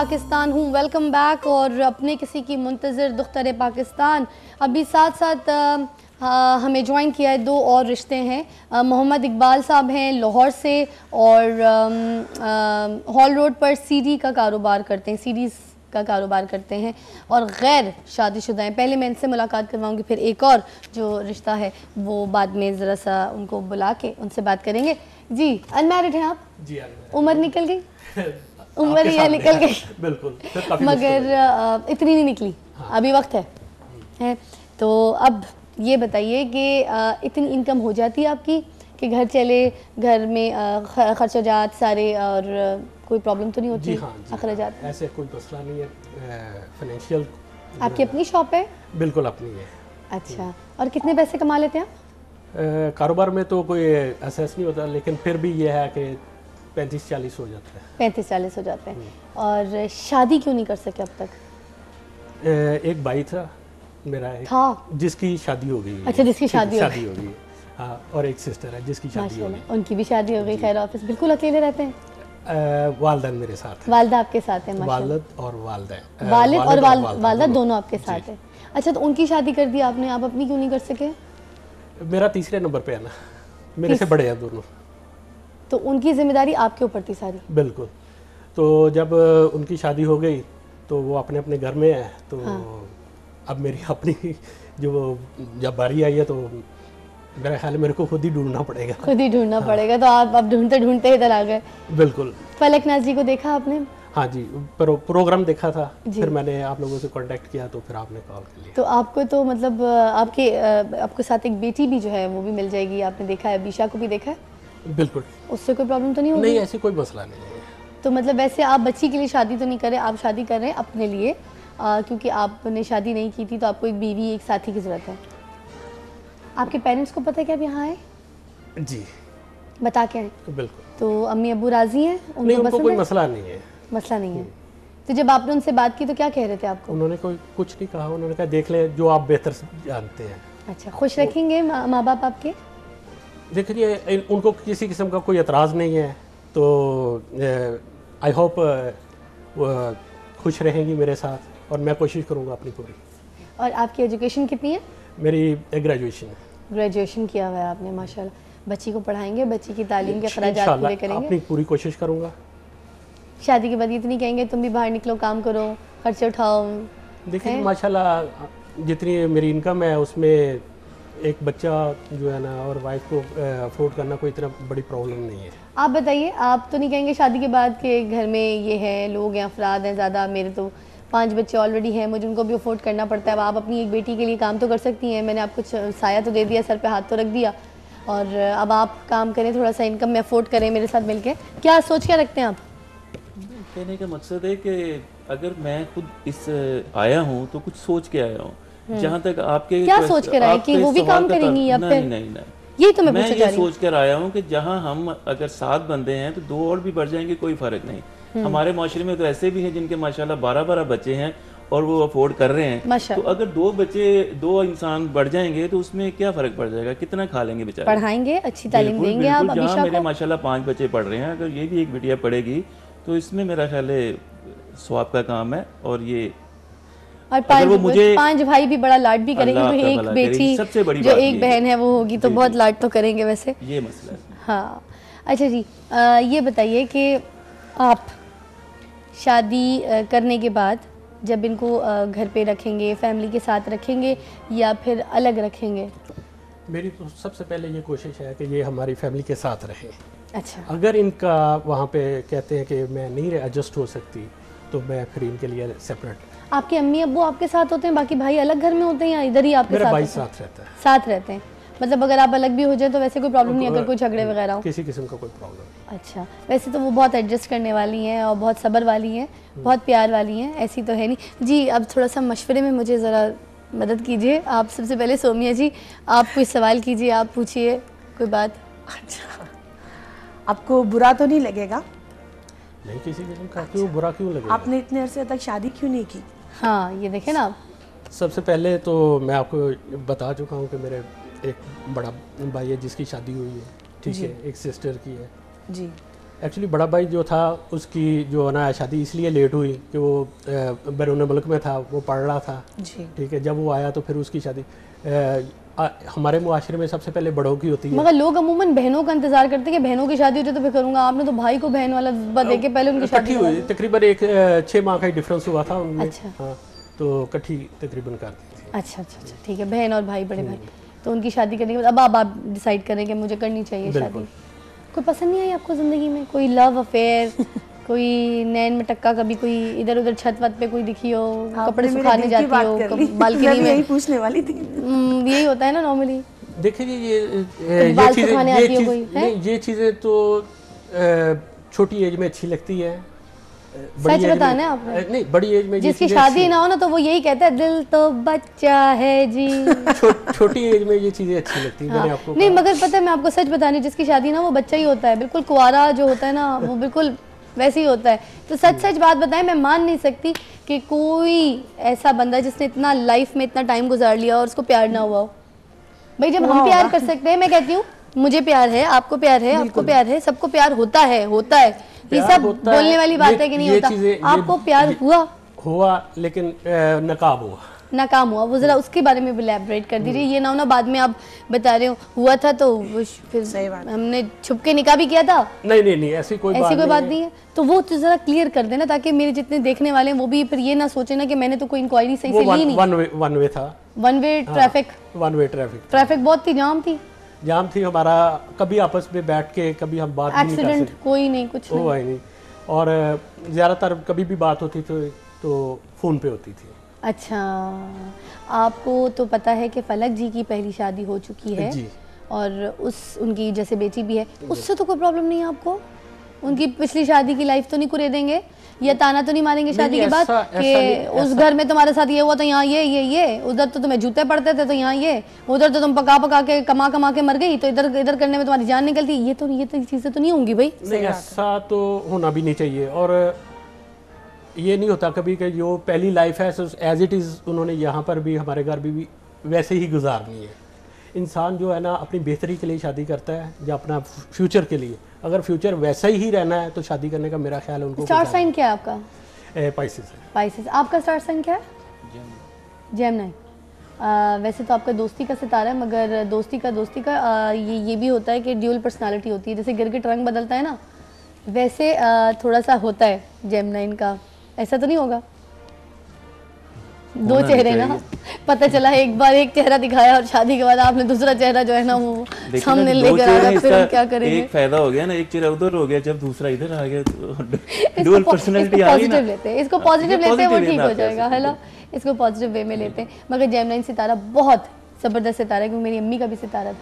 पाकिस्तान हूँ। Welcome back. और अपने किसी की मुंतज़िर दुख्तर पाकिस्तान अभी साथ साथ हमें ज्वाइन किया है। दो और रिश्ते हैं। मोहम्मद इकबाल साहब हैं लाहौर से और हॉल रोड पर सीडी का कारोबार करते हैं, सीडीज़ का कारोबार करते हैं और गैर शादीशुदा हैं। पहले मैं इनसे मुलाकात करवाऊंगी, फिर एक और जो रिश्ता है वो बाद में ज़रा सा उनको बुला के उनसे बात करेंगे। जी अनमैरिड हैं आप? जी उम्र निकल गई? उम्र या निकल गई? बिल्कुल, मगर इतनी नहीं निकली। हाँ। अभी वक्त है। तो अब ये बताइए कि इतनी इनकम हो जाती है आपकी कि घर चले, घर में खर्चाजात सारे और कोई प्रॉब्लम तो नहीं होती? जी हाँ, अखराजात ऐसे कोई मसला नहीं है। फाइनेंशियल आपकी अपनी शॉप है? बिल्कुल अपनी है। अच्छा, और कितने पैसे कमा लेते हैं आप? कारोबार में तो कोई असेस नहीं होता, लेकिन फिर भी ये है कि 35-40 हो जाता है। 35-40 हो जाते हैं। और शादी क्यों नहीं कर सके अब तक? एक भाई था मेरा था जिसकी शादी हो गई। अच्छा, जिसकी शादी हो गई। हाँ, और एक सिस्टर है जिसकी शादी हो गई। उनकी भी शादी हो गई। खैर ऑफिस बिल्कुल अकेले रहते हैं? वालदा मेरे साथ है। वालदा आपके साथ है? वालिद और वालदा, वालिद और वालदा दोनों आपके साथ है। अच्छा, तो उनकी शादी कर दी आपने, आप अपनी क्यों नहीं कर सके? मेरा तीसरे नंबर पे है ना, मेरे से बड़े हैं दोनों, तो उनकी जिम्मेदारी आपके ऊपर थी सारी? बिल्कुल। तो जब उनकी शादी हो गई तो वो अपने अपने घर में है, तो हाँ। अब मेरी अपनी जो जब बारी आई है तो मेरा ख्याल है मेरे को खुद ही ढूंढना पड़ेगा। खुद ही ढूंढना हाँ। पड़ेगा। तो आप अब ढूंढते ढूंढते इधर आ गए। बिल्कुल। फलक नाज़ जी को देखा आपने? हाँ जी, प्रोग्राम देखा था, फिर मैंने आप लोगों से कांटेक्ट किया तो फिर आपने कॉल कर लिया। तो आपको तो मतलब आपके साथ एक बेटी भी जो है वो भी मिल जाएगी। आपने देखा है, बीशा को भी देखा है? बिल्कुल। उससे कोई प्रॉब्लम तो नहीं होगी? नहीं, ऐसी कोई मसला नहीं है। तो मतलब वैसे आप बच्ची के लिए शादी तो नहीं कर रहे, आप शादी कर रहे हैं अपने लिए, क्योंकि आपने शादी नहीं की थी तो आपको एक बीवी, एक साथी की ज़रूरत है। आपके पेरेंट्स को पता है कि आप यहाँ आए? जी, बता के आए? बिल्कुल। तो अम्मी अब्बू राजी हैं? उनको कोई मसला नहीं है। मसला नहीं है। तो जब आपने उनसे बात की तो क्या कह रहे थे आपको? उन्होंने कुछ नहीं कहा। उन्होंने कहा देख ले जो आप बेहतर जानते हैं। अच्छा, खुश रखेंगे माँ बाप आपके? देखिए, उनको किसी किस्म का कोई एतराज़ नहीं है, तो आई होप खुश रहेंगी मेरे साथ और मैं कोशिश करूँगा अपनी पूरी। और आपकी एजुकेशन कितनी है? मेरी ग्रेजुएशन है। ग्रेजुएशन किया हुआ है आपने, माशाल्लाह। बच्ची को पढ़ाएंगे, बच्ची की तालीम के अखराजात पूरे करेंगे? अपनी पूरी कोशिश करूँगा। शादी के बाद ये तो नहीं कहेंगे तुम भी बाहर निकलो, काम करो, खर्चे उठाओ? देखिए माशाल्लाह जितनी मेरी इनकम है उसमें एक बच्चा जो है ना और वाइफ को अफोर्ड करना कोई इतना बड़ी प्रॉब्लम नहीं है। आप बताइए, आप तो नहीं कहेंगे शादी के बाद के घर में ये है, लोग हैं, अफराद हैं ज़्यादा, मेरे तो 5 बच्चे ऑलरेडी हैं, मुझे उनको भी अफोर्ड करना पड़ता है। अब आप अपनी एक बेटी के लिए काम तो कर सकती हैं, मैंने आपको साया तो दे दिया, सर पे हाथ तो रख दिया, और अब आप काम करें, थोड़ा सा इनकम में अफोर्ड करें मेरे साथ मिलके। क्या सोच क्या रखते हैं आप? कहने का मकसद है कि अगर मैं खुद इस आया हूँ तो कुछ सोच के आया हूँ। जहाँ तक आपके क्या सोच कर आए कि वो भी काम करेंगी या फिर? नहीं, यही तो मैं ये सोच कर आया हूँ कि जहाँ हम अगर 7 बंदे हैं तो 2 और भी बढ़ जाएंगे, कोई फर्क नहीं। हमारे माशरे में तो ऐसे भी हैं जिनके माशाल्लाह 12-12 बच्चे हैं और वो अफोर्ड कर रहे हैं। तो अगर 2 इंसान बढ़ जाएंगे तो उसमें क्या फर्क पड़ जाएगा? कितना खा लेंगे बेचारे? पढ़ाएंगे, अच्छी तालीम देंगे आप। जहाँ मेरे माशाल्लाह 5 बच्चे पढ़ रहे हैं, अगर ये भी एक बिटिया पढ़ेगी तो इसमें मेरा ख्याल है स्वाब का काम है। और ये और 5 भाई भी बड़ा लाड भी करेंगे, तो एक बेटी सबसे बड़ी जो एक बहन है वो होगी तो बहुत लाड तो करेंगे वैसे, ये मसला है। हाँ। अच्छा जी, ये बताइए कि आप शादी करने के बाद जब इनको घर पे रखेंगे, फैमिली के साथ रखेंगे या फिर अलग रखेंगे? मेरी तो सबसे पहले ये कोशिश है कि ये हमारी फैमिली के साथ रहे। अच्छा। अगर इनका वहाँ पे कहते हैं कि मैं नहीं एडजस्ट हो सकती तो मैं फिर इनके लिए सेपरेट। आपके अम्मी अब्बू आपके साथ होते हैं, बाकी भाई अलग घर में होते हैं या इधर ही आपके साथ? मेरा भाई साथ रहता है। साथ रहते हैं, मतलब अगर आप अलग भी हो जाए तो वैसे कोई प्रॉब्लम नहीं, अगर कोई झगड़े वगैरह हो? किसी किस्म का कोई प्रॉब्लम। अच्छा, वैसे तो वो बहुत एडजस्ट करने वाली हैं और बहुत सब्र वाली हैं, बहुत प्यार वाली हैं, ऐसी तो है नहीं जी। अब थोड़ा सा मशवरे में मुझे ज़रा मदद कीजिए आप। सबसे पहले सोमिया जी, आप कोई सवाल कीजिए, आप पूछिए कोई बात। अच्छा, आपको बुरा तो नहीं लगेगा? नहीं, किसी किस्म का क्यों बुरा क्यों लगेगा? आपने इतने अरसे तक शादी क्यों नहीं की? हाँ, ये देखें ना आप। सबसे पहले तो मैं आपको बता चुका हूँ कि मेरे एक बड़ा भाई है जिसकी शादी हुई है, ठीक है, एक सिस्टर की है जी। एक्चुअली बड़ा भाई जो था उसकी जो है ना शादी इसलिए लेट हुई कि वो बैरून मुल्क में था, वो पढ़ रहा था। ठीक है, जब वो आया तो फिर उसकी शादी हमारे मुआशरे में सबसे पहले बड़ों की होती है। मगर लोग अमूमन बहनों का इंतजार करते हैं कि बहनों की शादी होती है तो फिर करूंगा। आपने तो भाई को बहन वाला दे के पहले उनकी शादी हुई, तकरीबन 6 माह का ही डिफरेंस हुआ था उनमें। अच्छा। हाँ, तो इकट्ठी तकरीबन कर दी थी। अच्छा अच्छा अच्छा, ठीक है, बहन और भाई, बड़े भाई। तो उनकी शादी करने के बाद अब आप डिसाइड करें कि मुझे करनी चाहिए शादी। कोई पसंद नहीं आई आपको ज़िंदगी में? कोई लव अफेयर, कोई नैन में टक्का, कभी कोई इधर उधर छत वत पे कोई दिखी हो, कपड़े सुखाने जाती हो बालकनी में? यही पूछने वाली थी। यही होता है ना नॉर्मली। देखिए जी ये चीज़ें तो छोटी एज में अच्छी लगती है। सच बताना आपने? नहीं, बड़ी एज में जिसकी शादी ना हो ना तो वो यही कहता है दिल तो बच्चा है जी। छोटी एज में ये चीजें अच्छी लगती है। मैंने आपको नहीं, मगर पता है मैं आपको सच बताने, जिसकी शादी ना वो बच्चा ही होता है, बिल्कुल कुआरा जो होता है ना वो बिल्कुल वैसे ही होता है। तो सच सच बात बताएं, मैं मान नहीं सकती कि कोई ऐसा बंदा जिसने इतना लाइफ में इतना टाइम गुजार लिया और उसको प्यार ना हुआ हो। भाई जब हम प्यार कर सकते हैं, मैं कहती हूँ मुझे प्यार है, आपको प्यार है, आपको प्यार है, सबको प्यार होता है। ये सब बोलने वाली बात है कि नहीं होता। आपको प्यार हुआ लेकिन नाकाम हुआ, वो जरा उसके बारे में इलैबोरेट कर दीजिए। ये ना हो ना बाद में आप बता रहे हो हुआ था तो फिर सही बात हमने छुप के निकाह भी किया था। नहीं, ऐसी कोई बात नहीं है। तो वो तो जरा क्लियर कर देना ताकि मेरे जितने देखने वाले हैं वो भी फिर ये ना सोचे ना कि मैंने तो कोई इंक्वायरी सही से ली नहीं। वन वे था, वन वे ट्रैफिक बहुत थी, जाम थी। हमारा कभी आपस में बैठ के कभी हम बात नहीं कर सकते, एक्सीडेंट कोई नहीं, कुछ नहीं। और ज़्यादातर कभी भी बात होती तो फ़ोन पे होती थी। अच्छा, आपको तो पता है कि फलक जी की पहली शादी हो चुकी है जी। और उनकी जैसे बेटी भी है, उससे तो कोई प्रॉब्लम नहीं है आपको? उनकी पिछली शादी की लाइफ तो नहीं कुरे देंगे या ताना तो नहीं मारेंगे शादी के बाद कि उस घर में तुम्हारे साथ ये हुआ तो यहाँ ये, उधर तो तुम्हें जूते पड़ते थे तो यहाँ ये, उधर तो तुम पका के कमा के मर गई तो इधर करने में तुम्हारी जान निकलती। ये तो चीजें तो नहीं होंगी भाई। नहीं, ऐसा तो होना भी नहीं चाहिए। और ये नहीं होता कभी कि जो पहली लाइफ है एज इट इज़ उन्होंने यहाँ पर भी हमारे घर भी वैसे ही गुजारनी है। इंसान जो है ना अपनी बेहतरी के लिए शादी करता है या अपना फ्यूचर के लिए। अगर फ्यूचर वैसा ही रहना है तो शादी करने का मेरा ख्याल है उनको। स्टार साइन क्या है आपका? पाइसेस है। पाइसेस। आपका स्टार साइन क्या है? जेमिनी। वैसे तो आपका दोस्ती का सितारा है, मगर दोस्ती का ये भी होता है कि ड्यूअल पर्सनालिटी होती है। जैसे गिरगिट रंग बदलता है ना, वैसे थोड़ा सा होता है जेमिनी का। ऐसा तो नहीं होगा? दो चेहरे ना, पता चला एक बार एक चेहरा दिखाया और शादी के बाद आपने दूसरा चेहरा जो है ना वो सामने लेकर आ गया, फिर हम क्या करेंगे? एक फायदा हो गया ना, एक चेहरा उधर हो गया, जब दूसरा इधर आ गया तो डुअल पर्सनालिटी आ गई ना। इसको पॉजिटिव लेते हैं, वो ठीक हो जाएगा, है ना? इसको पॉजिटिव वे में लेते हैं। मगर जेमिनी सितारा बहुत ज़बरदस्त सितारा है, क्योंकि मेरी अम्मी का भी सितारा था।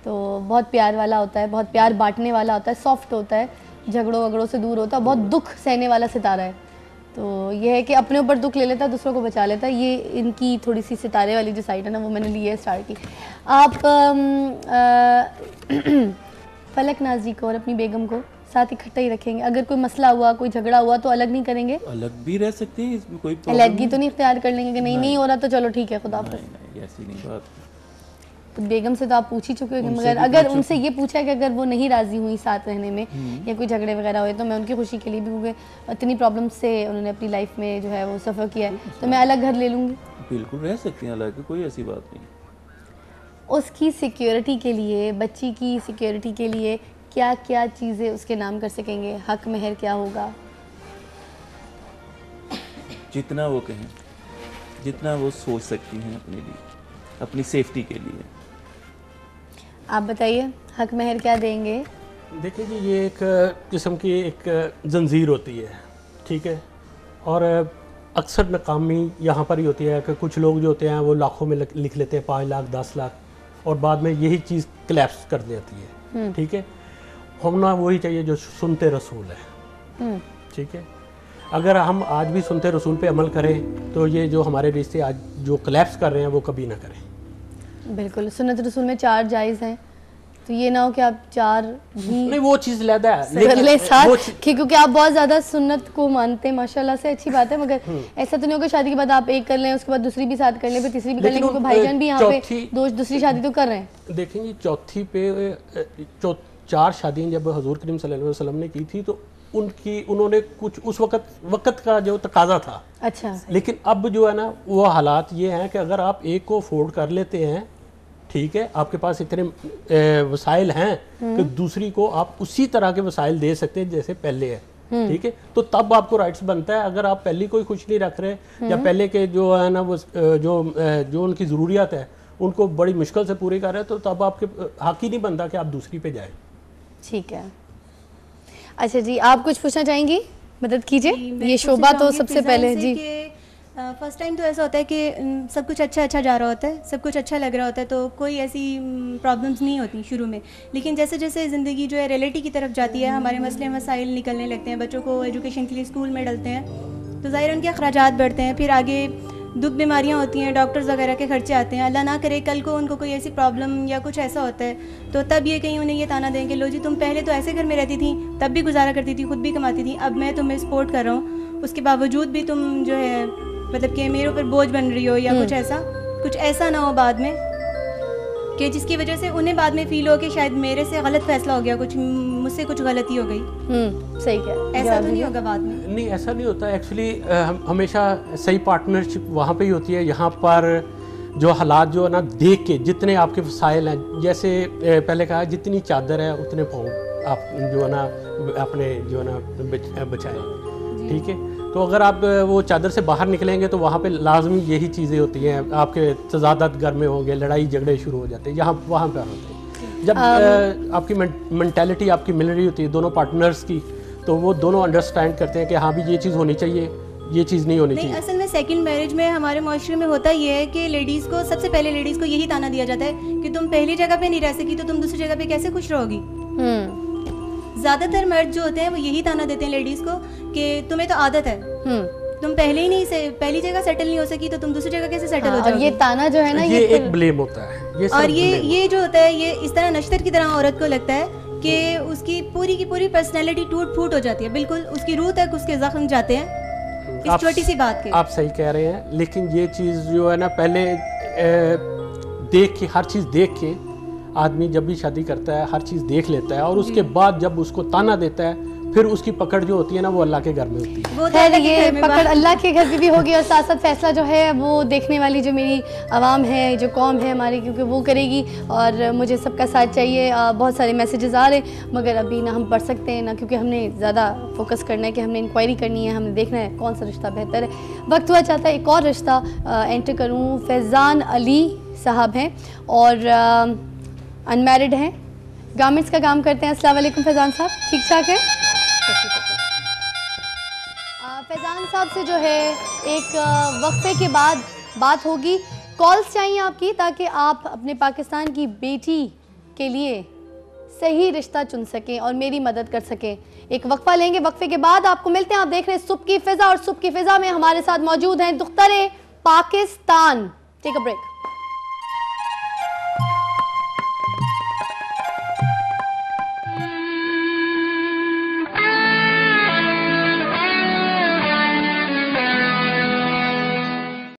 तो बहुत प्यार वाला होता है, बहुत प्यार बांटने वाला होता है, सॉफ्ट होता है, झगड़ों वगड़ों से दूर होता है, बहुत दुख सहने वाला सितारा है। तो ये है कि अपने ऊपर दुख ले लेता है, दूसरों को बचा लेता है। ये इनकी थोड़ी सी सितारे वाली जो साइड है ना वो मैंने ली है स्टार की। आप फलक नाज जी को और अपनी बेगम को साथ इकट्ठा ही रखेंगे? अगर कोई मसला हुआ, कोई झगड़ा हुआ तो अलग नहीं करेंगे? अलग भी रह सकते हैं, इसमें कोई अलग तो नहीं इख्तियार कर लेंगे कि नहीं हो रहा तो चलो ठीक है खुदा हाफ़िज़? ऐसी नहीं बात। तो बेगम से तो आप पूछ ही चुके हो, मगर अगर उनसे ये पूछा कि अगर वो नहीं राज़ी हुई साथ रहने में या कोई झगड़े वगैरह हुए तो मैं उनकी खुशी के लिए भी, क्योंकि इतनी प्रॉब्लम से उन्होंने अपनी लाइफ में जो है वो सफ़र किया है, तो मैं अलग घर ले लूँगी। बिल्कुल रह सकती हैं अलग, कोई ऐसी बात नहीं। उसकी सिक्योरिटी के लिए, बच्ची की सिक्योरिटी के लिए क्या क्या चीज़ें उसके नाम कर सकेंगे? हक महर क्या होगा? जितना वो कहें, जितना वो सोच सकती हैं अपने लिए, अपनी सेफ्टी के लिए। आप बताइए हक महर क्या देंगे? देखिए जी, ये एक किस्म की एक जंजीर होती है, ठीक है। और अक्सर नाकामी यहाँ पर ही होती है कि कुछ लोग जो होते हैं वो लाखों में लिख लेते हैं, 5 लाख 10 लाख, और बाद में यही चीज़ क्लैप्स कर देती है, ठीक है। होना वही चाहिए जो सुनते रसूल है, ठीक है। अगर हम आज भी सुनते रसूल पे अमल करें तो ये जो हमारे रिश्ते आज जो क्लैप्स कर रहे हैं वो कभी ना करें। बिल्कुल, सुन्नत रसूल में 4 जायज़ हैं, तो ये ना हो कि आप 4 भी नहीं, वो चीज़ लैदा है लेकिन साथ, क्योंकि आप बहुत ज़्यादा सुन्नत को मानते हैं, माशाल्लाह से अच्छी बात है। मगर ऐसा तो नहीं होगा शादी के बाद आप एक कर लें, उसके बाद दूसरी भी साथ कर लें, फिर तीसरी भी कर लें, क्योंकि भाईजान भी यहाँ पे दूसरी शादी तो कर रहे हैं। देखेंगे 4 शादियाँ जब हजूर करीम सल्लल्लाहु अलैहि वसल्लम ने की थी तो उन्होंने कुछ उस वक्त का जो तकाजा था। अच्छा। लेकिन अब जो है ना वो हालात ये हैं कि अगर आप एक को अफोर्ड कर लेते हैं, ठीक है, आपके पास इतने वसाइल हैं कि दूसरी को आप उसी तरह के वसाइल दे सकते हैं जैसे पहले है, ठीक है, तो तब आपको राइट्स बनता है। अगर आप पहले कोई खुश नहीं रख रहे या पहले के जो है ना वो जो उनकी ज़रूरियात है उनको बड़ी मुश्किल से पूरी कर रहे हैं, तो तब आपके हक ही नहीं बनता कि आप दूसरी पे जाए। ठीक है, अच्छा जी, आप कुछ पूछना चाहेंगी? मदद कीजिए। ये शोभा तो सबसे पहले जी। फर्स्ट टाइम तो ऐसा होता है कि सब कुछ अच्छा जा रहा होता है, सब कुछ अच्छा लग रहा होता है, तो कोई ऐसी प्रॉब्लम्स नहीं होती शुरू में। लेकिन जैसे जैसे ज़िंदगी जो है रियलिटी की तरफ जाती है, हमारे मसले मसाइल निकलने लगते हैं, बच्चों को एजुकेशन के लिए स्कूल में डालते हैं, तो ज़ाहिर उनके अखराजात बढ़ते हैं, फिर आगे दुख बीमारियां होती हैं, डॉक्टर्स वगैरह के खर्चे आते हैं। अल्लाह ना करे कल को उनको कोई ऐसी प्रॉब्लम या कुछ ऐसा होता है तो तब ये कहीं उन्हें ये ताना देंगे, लो जी तुम पहले तो ऐसे घर में रहती थी, तब भी गुजारा करती थी, खुद भी कमाती थी, अब मैं तुम्हें सपोर्ट कर रहा हूँ, उसके बावजूद भी तुम जो है मतलब कि मेरे ऊपर बोझ बन रही हो, या कुछ ऐसा ना हो बाद में कि जिसकी वजह से उन्हें बाद में फील हो कि शायद मेरे से गलत फैसला हो गया, कुछ मुझसे कुछ गलती हो गई। सही कह, ऐसा तो नहीं होगा बाद में? नहीं, ऐसा नहीं होता एक्चुअली। हमेशा सही पार्टनरशिप वहाँ पे ही होती है। यहाँ पर जो हालात जो है ना देख के, जितने आपके वसाइल हैं, जैसे पहले कहा जितनी चादर है उतने पाँव आप जो है ना अपने जो है ना बचाएं, ठीक है। तो अगर आप वो चादर से बाहर निकलेंगे तो वहाँ पे लाजमी यही चीज़ें होती हैं, आपके तजादात घर में होंगे, लड़ाई झगड़े शुरू हो जाते हैं, यहाँ वहाँ पर होते हैं। जब आपकी मेंटालिटी आपकी मिल रही होती है दोनों पार्टनर्स की, तो वो दोनों अंडरस्टैंड करते हैं कि हाँ भी ये चीज़ होनी चाहिए, ये चीज़ नहीं होनी चाहिए। असल में सेकंड मैरिज में हमारे माशरे में होता ये है कि लेडीज़ को सबसे पहले लेडीज़ को यही ताना दिया जाता है कि तुम पहली जगह पे नहीं रह सकी तो तुम दूसरी जगह पे कैसे खुश रहोगी। ज़्यादातर मर्द जो होते हैं वो यही ताना देते हैं लेडीज़ को कि तुम्हें तो आदत है, तुम पहले ही नहीं से पहली जगह सेटल नहीं हो सकी तो तुम दूसरी जगह कैसे सेटल हो जाओगे। ये ताना जो है ना ये एक ब्लेम होता है, और ये जो होता है ये इस तरह नश्तर की तरह औरत को लगता है कि उसकी पूरी की पूरी पर्सनैलिटी टूट फूट हो जाती है, बिल्कुल उसकी रूह तक उसके जख्म जाते हैं इस छोटी सी बात के। आप सही कह रहे हैं, लेकिन ये चीज़ जो है ना पहले देख के, हर चीज़ देख के आदमी जब भी शादी करता है हर चीज़ देख लेता है, और उसके बाद जब उसको ताना देता है फिर उसकी पकड़ जो होती है ना वो अल्लाह के घर में होती है। खैर ये पकड़ अल्लाह के घर में भी होगी, और साथ साथ फैसला जो है वो देखने वाली जो मेरी आवाम है, जो कौम है हमारी, क्योंकि वो करेगी, और मुझे सबका साथ चाहिए। बहुत सारे मैसेजेस आ रहे हैं मगर अभी ना हम पढ़ सकते हैं ना, क्योंकि हमने ज़्यादा फोकस करना है कि हमने इंक्वायरी करनी है, हमने देखना है कौन सा रिश्ता बेहतर है। वक्त हुआ चाहता है एक और रिश्ता एंटर करूँ। फैज़ान अली साहब हैं और अनमैरिड हैं, गारमेंट्स का काम करते हैं। अस्सलाम वालेकुम फैज़ान साहब, ठीक ठाक है? फैज़ान साहब से जो है एक वक्फे के बाद बात होगी। कॉल्स चाहिए आपकी ताकि आप अपने पाकिस्तान की बेटी के लिए सही रिश्ता चुन सकें और मेरी मदद कर सकें। एक वक्फा लेंगे, वक्फे के बाद आपको मिलते हैं। आप देख रहे हैं सुबह की फ़िज़ा, और सुबह की फ़िज़ा में हमारे साथ मौजूद हैं Dukhtar Pakistan. Take a break.